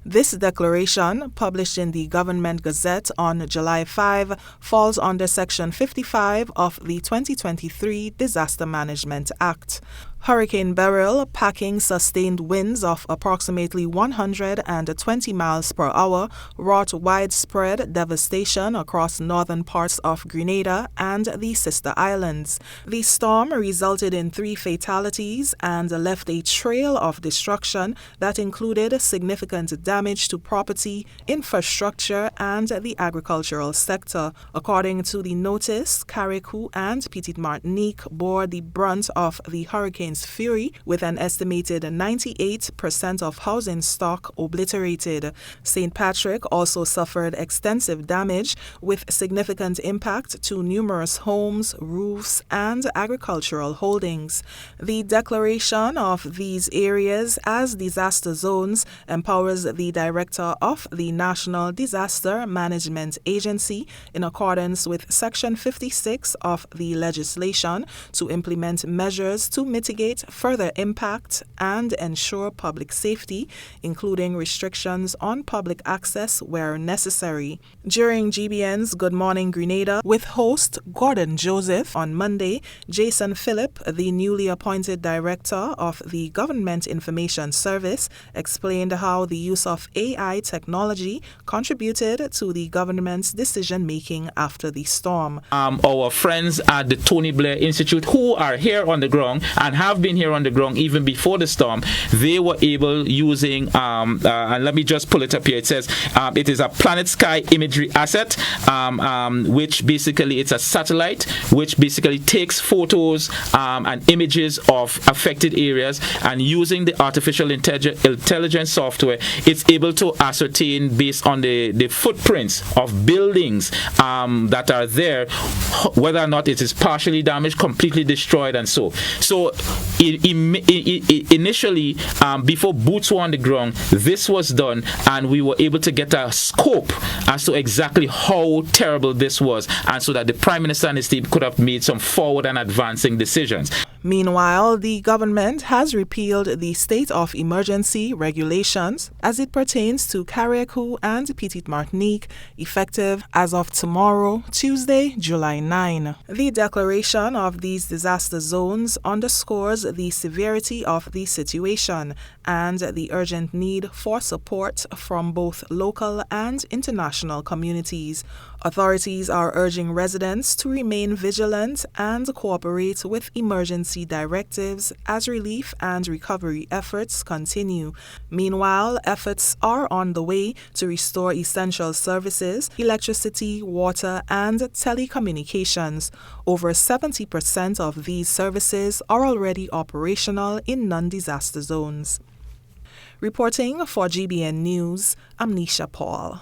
This declaration, published in the Government Gazette on July 5, falls under Section 55 of the 2023 Disaster Management Act. Hurricane Beryl, packing sustained winds of approximately 120 miles per hour, wrought widespread devastation across northern parts of Grenada and the sister islands. The storm resulted in 3 fatalities and left a trail of destruction that included significant damage to property, infrastructure, and the agricultural sector. According to the notice, Carriacou and Petite Martinique bore the brunt of the hurricane's fury, with an estimated 98% of housing stock obliterated. St. Patrick also suffered extensive damage, with significant impact to numerous homes, roofs, and agricultural holdings. The declaration of these areas as disaster zones empowers the Director of the National Disaster Management Agency, in accordance with Section 56 of the legislation, to implement measures to mitigate further impact and ensure public safety, including restrictions on public access where necessary. During GBN's Good Morning Grenada with host Gordon Joseph on Monday, Jason Phillip, the newly appointed Director of the Government Information Service, explained how the use of AI technology contributed to the government's decision-making after the storm. Our friends at the Tony Blair Institute, who are here on the ground and have been here on the ground even before the storm, they were able, using and let me just pull it up here. It says it is a planet sky imagery asset, which basically it's a satellite which basically takes photos and images of affected areas, and using the artificial intelligence software, it's able to ascertain, based on the footprints of buildings that are there, whether or not it is partially damaged, completely destroyed, and so. Initially, before boots were on the ground, this was done, and we were able to get a scope as to exactly how terrible this was, and so that the Prime Minister and his team could have made some forward and advancing decisions. Meanwhile, the government has repealed the state of emergency regulations as it pertains to Carriacou and Petite Martinique, effective as of tomorrow, Tuesday, July 9. The declaration of these disaster zones underscores the severity of the situation and the urgent need for support from both local and international communities. Authorities are urging residents to remain vigilant and cooperate with emergency directives as relief and recovery efforts continue. Meanwhile, efforts are on the way to restore essential services, electricity, water, and telecommunications. Over 70% of these services are already operational in non-disaster zones. Reporting for GBN News, I'm Nisha Paul.